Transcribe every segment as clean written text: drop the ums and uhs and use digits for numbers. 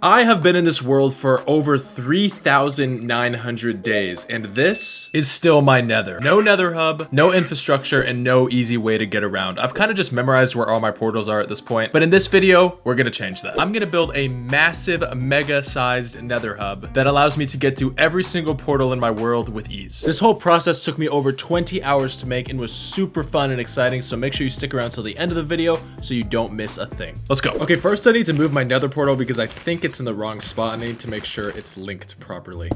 I have been in this world for over 3,900 days, and this is still my nether. No nether hub, no infrastructure, and no easy way to get around. I've kind of just memorized where all my portals are at this point, but in this video, we're gonna change that. I'm gonna build a massive, mega-sized nether hub that allows me to get to every single portal in my world with ease. This whole process took me over 20 hours to make and was super fun and exciting, so make sure you stick around till the end of the video so you don't miss a thing. Let's go. Okay, first I need to move my nether portal because I think it's in the wrong spot. I need to make sure it's linked properly.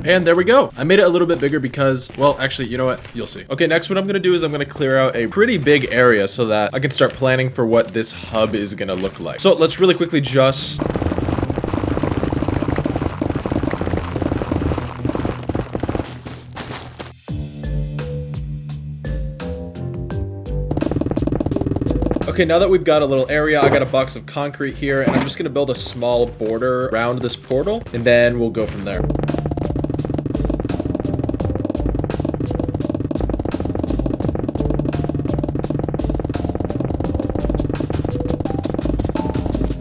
And there we go. I made it a little bit bigger because, well, actually, you know what? You'll see. Okay, next what I'm gonna do is I'm gonna clear out a pretty big area so that I can start planning for what this hub is gonna look like. So let's really quickly just... Okay, now that we've got a little area, I got a box of concrete here, and I'm just gonna build a small border around this portal, and then we'll go from there.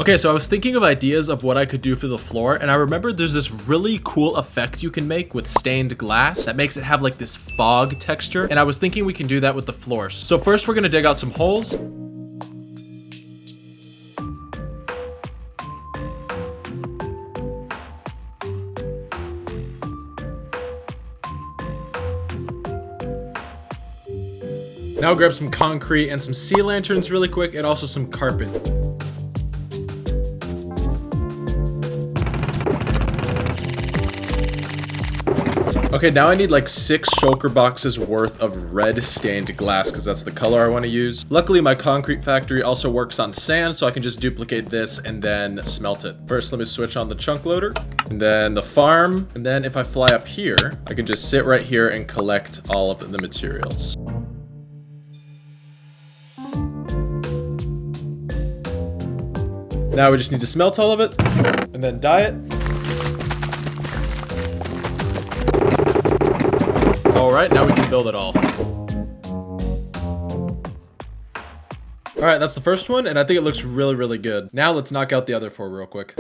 Okay, so I was thinking of ideas of what I could do for the floor, and I remember there's this really cool effect you can make with stained glass that makes it have like this fog texture, and I was thinking we can do that with the floors. So first we're gonna dig out some holes. Now grab some concrete and some sea lanterns really quick, and also some carpets. Okay, now I need like 6 shulker boxes worth of red stained glass because that's the color I want to use. Luckily, my concrete factory also works on sand, so I can just duplicate this and then smelt it. First, let me switch on the chunk loader, and then the farm, and then if I fly up here, I can just sit right here and collect all of the materials. Now we just need to smelt all of it, and then dye it. All right, now we can build it all. All right, that's the first one, and I think it looks really, really good. Now let's knock out the other 4 real quick.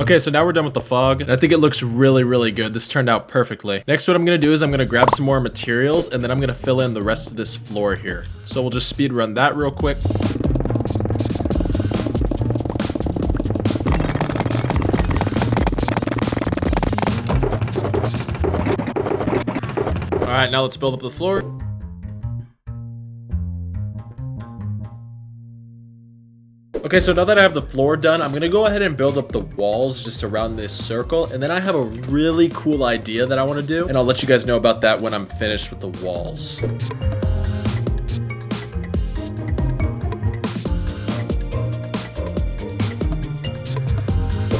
Okay, so now we're done with the fog, and I think it looks really, really good. This turned out perfectly. Next, what I'm gonna do is I'm gonna grab some more materials, and then I'm gonna fill in the rest of this floor here. So we'll just speed run that real quick. All right, now let's build up the floor. Okay, so now that I have the floor done, I'm gonna go ahead and build up the walls just around this circle, and then I have a really cool idea that I wanna do, and I'll let you guys know about that when I'm finished with the walls.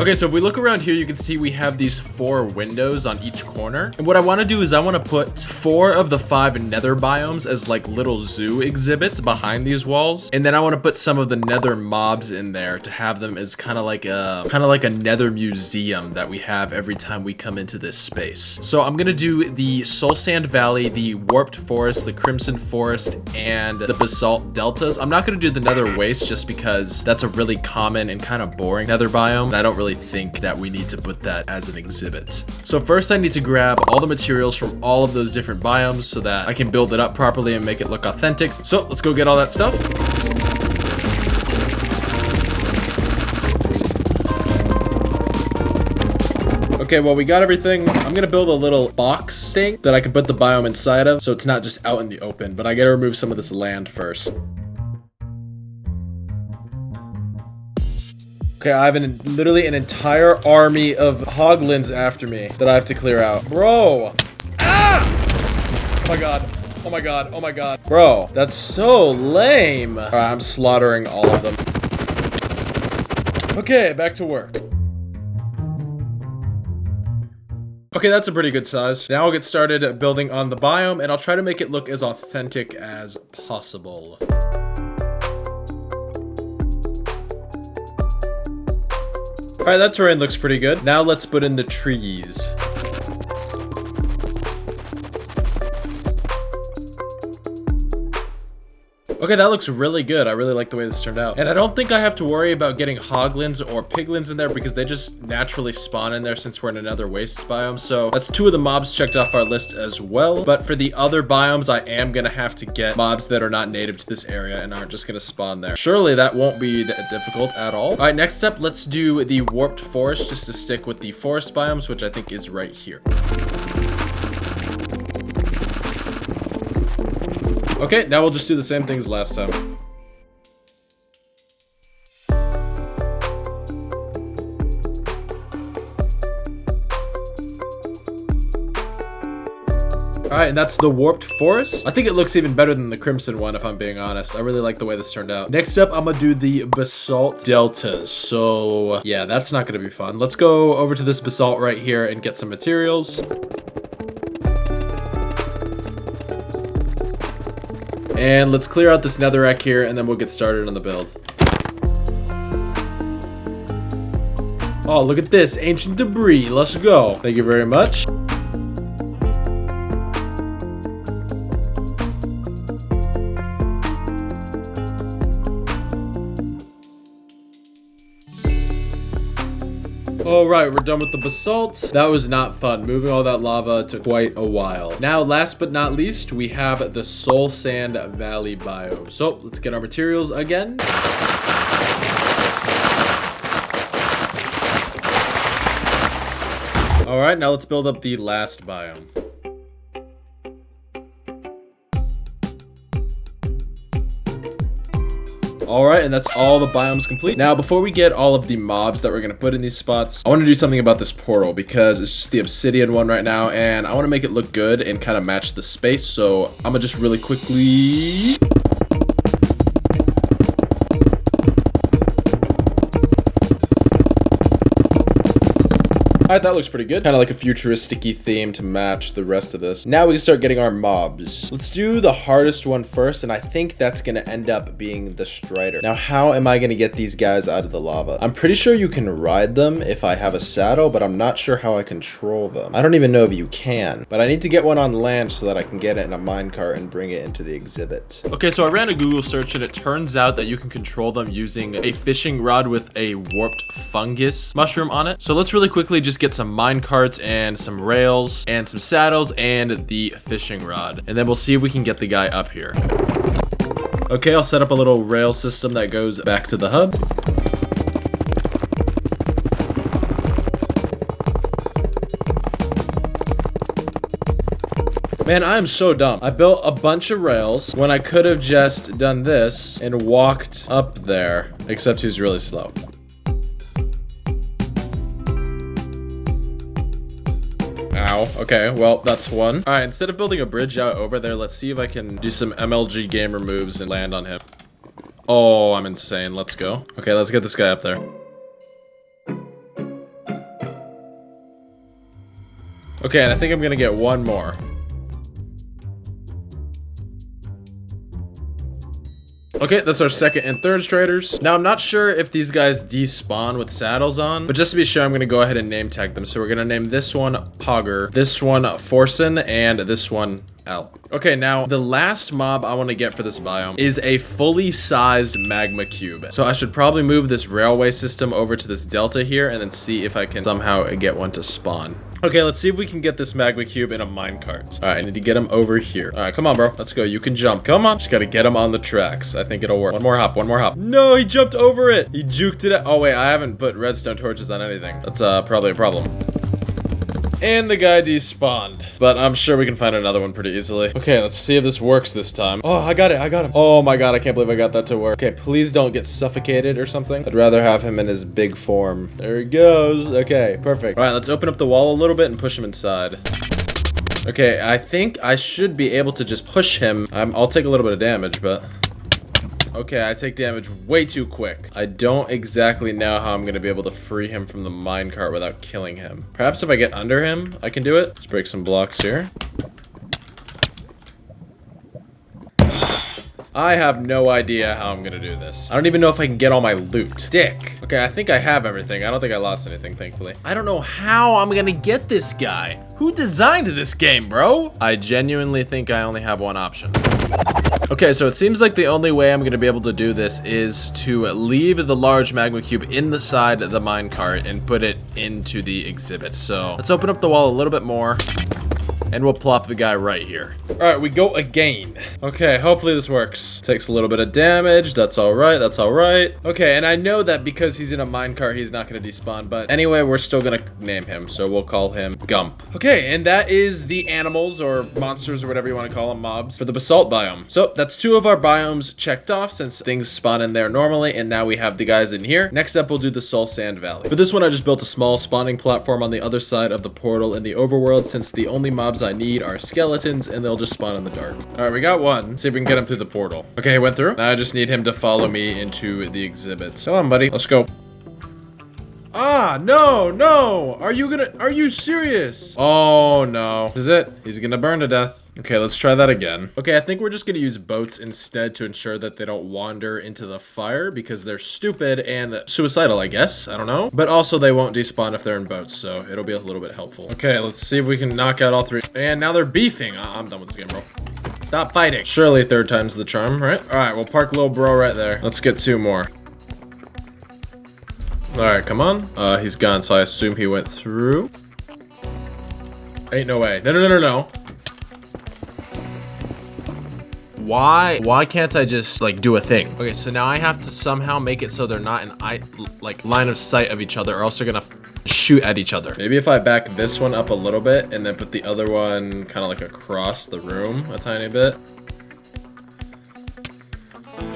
Okay, so if we look around here, you can see we have these 4 windows on each corner. And what I want to do is I want to put 4 of the 5 nether biomes as like little zoo exhibits behind these walls. And then I want to put some of the nether mobs in there to have them as kind of like a nether museum that we have every time we come into this space. So I'm going to do the Soul Sand Valley, the Warped Forest, the Crimson Forest, and the Basalt Deltas. I'm not going to do the Nether Waste just because that's a really common and kind of boring nether biome, and I don't really think that we need to put that as an exhibit. So first I need to grab all the materials from all of those different biomes so that I can build it up properly and make it look authentic. So let's go get all that stuff. Okay, well, we got everything. I'm gonna build a little box thing that I can put the biome inside of so it's not just out in the open, but I gotta remove some of this land first. Okay, I have literally an entire army of hoglins after me that I have to clear out. Bro! Ah! Oh my god. Oh my god. Oh my god. Bro, that's so lame. Alright, I'm slaughtering all of them. Okay, back to work. Okay, that's a pretty good size. Now I'll get started building on the biome, and I'll try to make it look as authentic as possible. Alright, that terrain looks pretty good. Now let's put in the trees. Okay, that looks really good. I really like the way this turned out. And I don't think I have to worry about getting hoglins or piglins in there because they just naturally spawn in there since we're in another wastes biome. So that's 2 of the mobs checked off our list as well. But for the other biomes, I am gonna have to get mobs that are not native to this area and aren't just gonna spawn there. Surely that won't be difficult at all. All right, next up, let's do the warped forest just to stick with the forest biomes, which I think is right here. Okay, now we'll just do the same thing as last time. Alright, and that's the warped forest. I think it looks even better than the crimson one, if I'm being honest. I really like the way this turned out. Next up, I'm gonna do the basalt deltas. So yeah, that's not gonna be fun. Let's go over to this basalt right here and get some materials. And let's clear out this netherrack here, and then we'll get started on the build. Oh, look at this, ancient debris. Let's go. Thank you very much. All right, we're done with the basalt. That was not fun. Moving all that lava took quite a while. Now, last but not least, we have the Soul Sand Valley biome. So let's get our materials again. All right, now let's build up the last biome. All right, and that's all the biomes complete. Now, before we get all of the mobs that we're gonna put in these spots, I wanna do something about this portal because it's just the obsidian one right now, and I wanna make it look good and kind of match the space. So I'm gonna just really quickly... Alright, that looks pretty good. Kind of like a futuristic-y theme to match the rest of this. Now we can start getting our mobs. Let's do the hardest one first, and I think that's gonna end up being the Strider. Now, how am I gonna get these guys out of the lava? I'm pretty sure you can ride them if I have a saddle, but I'm not sure how I control them. I don't even know if you can, but I need to get one on land so that I can get it in a minecart and bring it into the exhibit. Okay, so I ran a Google search, and it turns out that you can control them using a fishing rod with a warped fungus mushroom on it. So let's really quickly just get some mine carts and some rails and some saddles and the fishing rod, and then we'll see if we can get the guy up here. Okay, I'll set up a little rail system that goes back to the hub. Man, I am so dumb. I built a bunch of rails when I could have just done this and walked up there, except he's really slow. Ow. Okay, well, that's one. All right, instead of building a bridge out over there, let's see if I can do some MLG gamer moves and land on him. Oh, I'm insane. Let's go. Okay, let's get this guy up there. Okay, and I think I'm gonna get one more. Okay, that's our second and third Striders. Now, I'm not sure if these guys despawn with saddles on, but just to be sure, I'm gonna go ahead and name tag them. So we're gonna name this one Pogger, this one Forsen, and this one L. Okay, now the last mob I want to get for this biome is a fully sized magma cube. So I should probably move this railway system over to this delta here and then see if I can somehow get one to spawn. Okay, let's see if we can get this magma cube in a minecart. All right, I need to get him over here. All right, come on, bro. Let's go. You can jump. Come on. Just got to get him on the tracks. I think it'll work. One more hop. One more hop. No, he jumped over it. He juked it. Oh, wait. I haven't put redstone torches on anything. That's probably a problem. And the guy despawned, but I'm sure we can find another one pretty easily. Okay, let's see if this works this time. Oh, I got it. I got him. Oh my god, I can't believe I got that to work. Okay, please don't get suffocated or something. I'd rather have him in his big form. There he goes. Okay, perfect. All right, let's open up the wall a little bit and push him inside. Okay, I think I should be able to just push him. I'll take a little bit of damage, but... Okay, I take damage way too quick. I don't exactly know how I'm gonna be able to free him from the minecart without killing him. Perhaps if I get under him, I can do it. Let's break some blocks here. I have no idea how I'm gonna do this. I don't even know if I can get all my loot. Dick. Okay, I think I have everything. I don't think I lost anything, thankfully. I don't know how I'm gonna get this guy. Who designed this game, bro? I genuinely think I only have one option. Okay, so it seems like the only way I'm gonna be able to do this is to leave the large magma cube in the side of the minecart and put it into the exhibit. So let's open up the wall a little bit more. And we'll plop the guy right here. All right, we go again. Okay, hopefully this works. Takes a little bit of damage. That's all right. That's all right. Okay, and I know that because he's in a minecart, he's not gonna despawn. But anyway, we're still gonna name him. So we'll call him Gump. Okay, and that is the animals or monsters or whatever you want to call them, mobs, for the basalt biome. So that's 2 of our biomes checked off since things spawn in there normally. And now we have the guys in here. Next up, we'll do the Soul Sand Valley. For this one, I just built a small spawning platform on the other side of the portal in the overworld since the only mobs I need are skeletons and they'll just spawn in the dark. All right, we got one. Let's see if we can get him through the portal. Okay, he went through. Now I just need him to follow me into the exhibits. Come on, buddy. Let's go. Ah, no, no. Are you serious? Oh, no. This is it. He's gonna burn to death. Okay, let's try that again. Okay, I think we're just gonna use boats instead to ensure that they don't wander into the fire because they're stupid and suicidal, I guess. I don't know. But also they won't despawn if they're in boats, so it'll be a little bit helpful. Okay, let's see if we can knock out all 3. And now they're beefing. I'm done with this game, bro. Stop fighting. Surely 3rd time's the charm, right? All right, we'll park little bro right there. Let's get 2 more. All right, come on. He's gone, so I assume he went through. Ain't no way. No, no, no, no, no. Why can't I just like do a thing? Okay, so now I have to somehow make it so they're not in like line of sight of each other or else they're gonna shoot at each other. Maybe if I back this one up a little bit and then put the other one kind of like across the room a tiny bit.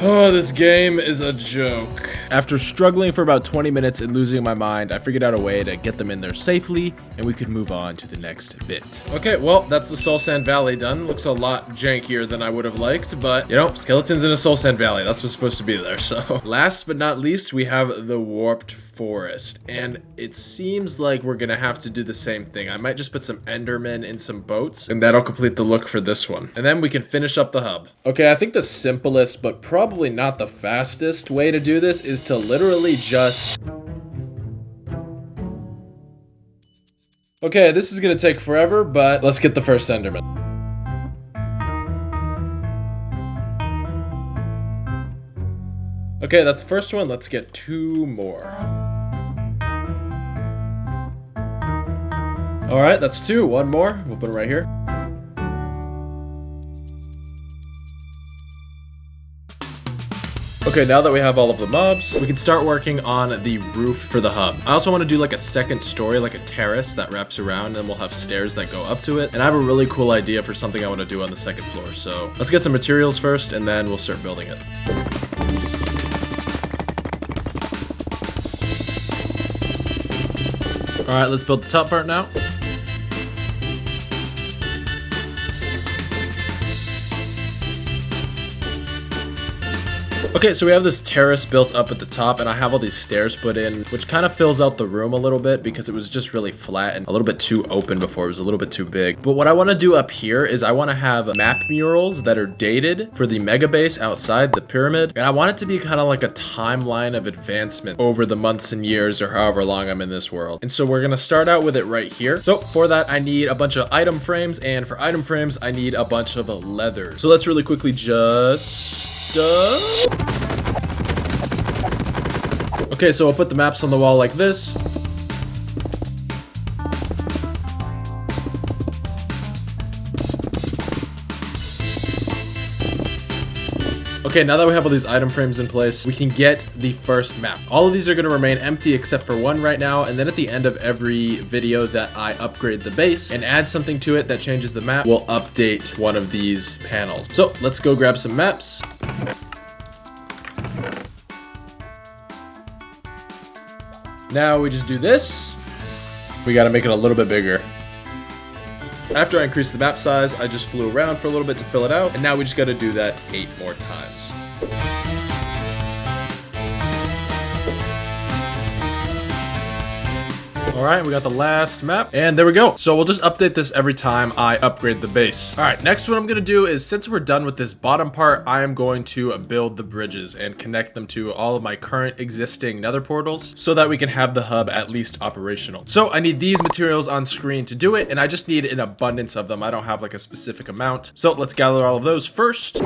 Oh, this game is a joke. After struggling for about 20 minutes and losing my mind, I figured out a way to get them in there safely, and we could move on to the next bit. Okay, well, that's the Soul Sand Valley done. Looks a lot jankier than I would have liked, but, you know, skeletons in a Soul Sand Valley. That's what's supposed to be there, so. Last but not least, we have the Warped Forest, and it seems like we're gonna have to do the same thing. I might just put some Endermen in some boats, and that'll complete the look for this one. And then we can finish up the hub. Okay, I think the simplest, but probably not the fastest way to do this is to literally just... Okay, this is gonna take forever, but let's get the first Enderman. Okay, that's the first one. Let's get 2 more. All right, that's 2. 1 more. We'll put it right here. Okay, now that we have all of the mobs, we can start working on the roof for the hub. I also want to do like a second story, like a terrace that wraps around, and then we'll have stairs that go up to it. And I have a really cool idea for something I want to do on the 2nd floor. So let's get some materials first, and then we'll start building it. All right, let's build the top part now. Okay, so we have this terrace built up at the top, and I have all these stairs put in, which kind of fills out the room a little bit because it was just really flat and a little bit too open before. It was a little bit too big. But what I want to do up here is I want to have map murals that are dated for the mega base outside the pyramid. And I want it to be kind of like a timeline of advancement over the months and years or however long I'm in this world. And so we're going to start out with it right here. So for that, I need a bunch of item frames, and for item frames, I need a bunch of leather. So let's really quickly just... Okay, so I'll put the maps on the wall like this. Okay, now that we have all these item frames in place, we can get the first map. All of these are going to remain empty except for one right now, and then at the end of every video that I upgrade the base and add something to it that changes the map, we'll update one of these panels. So let's go grab some maps. Now we just do this. We got to make it a little bit bigger. After I increased the map size, I just flew around for a little bit to fill it out, and now we just got to do that 8 more times. All right, we got the last map, and there we go. So we'll just update this every time I upgrade the base. All right, next what I'm gonna do is, since we're done with this bottom part, I am going to build the bridges and connect them to all of my current existing nether portals so that we can have the hub at least operational. So I need these materials on screen to do it, and I just need an abundance of them. I don't have like a specific amount. So let's gather all of those first.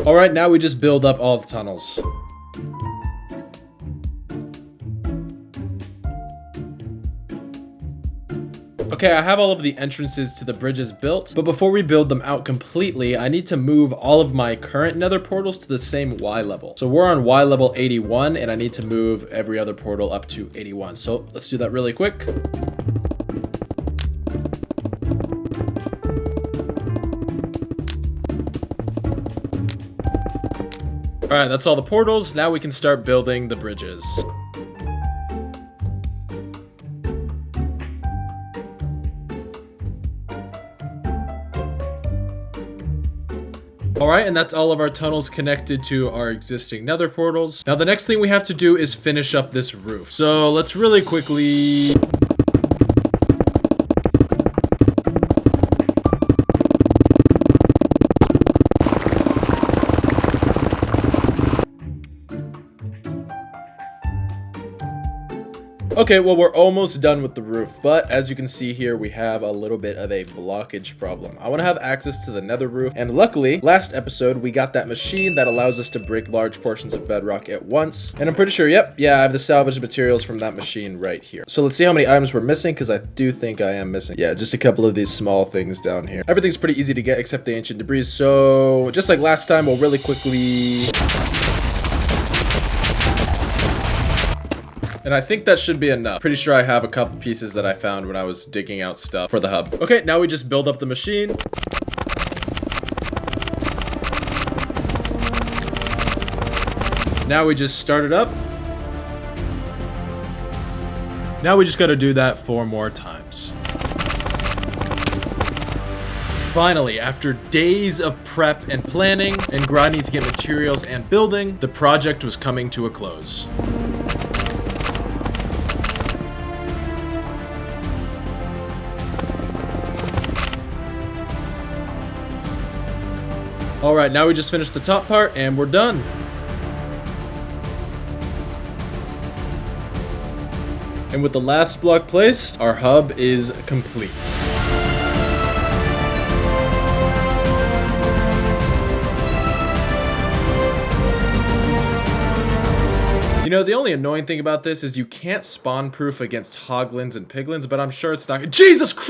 All right, now we just build up all the tunnels. Okay, I have all of the entrances to the bridges built, but before we build them out completely, I need to move all of my current nether portals to the same Y level. So we're on Y level 81, and I need to move every other portal up to 81. So let's do that really quick. All right, that's all the portals. Now we can start building the bridges. All right, and that's all of our tunnels connected to our existing nether portals. Now the next thing we have to do is finish up this roof. So let's really quickly... Okay, well, we're almost done with the roof, but as you can see here, we have a little bit of a blockage problem. I want to have access to the nether roof, and luckily, last episode, we got that machine that allows us to break large portions of bedrock at once, and I'm pretty sure, I have the salvaged materials from that machine right here. So let's see how many items we're missing, because I do think I am missing. Yeah, just a couple of these small things down here. Everything's pretty easy to get except the ancient debris, so just like last time, we'll really quickly... And I think that should be enough. Pretty sure I have a couple pieces that I found when I was digging out stuff for the hub. Okay, now we just build up the machine. Now we just start it up. Now we just gotta do that 4 more times. Finally, after days of prep and planning and grinding to get materials and building, the project was coming to a close. All right, now we just finished the top part and we're done. And with the last block placed, our hub is complete. You know, the only annoying thing about this is you can't spawn proof against hoglins and piglins, but I'm sure it's not— Jesus Christ!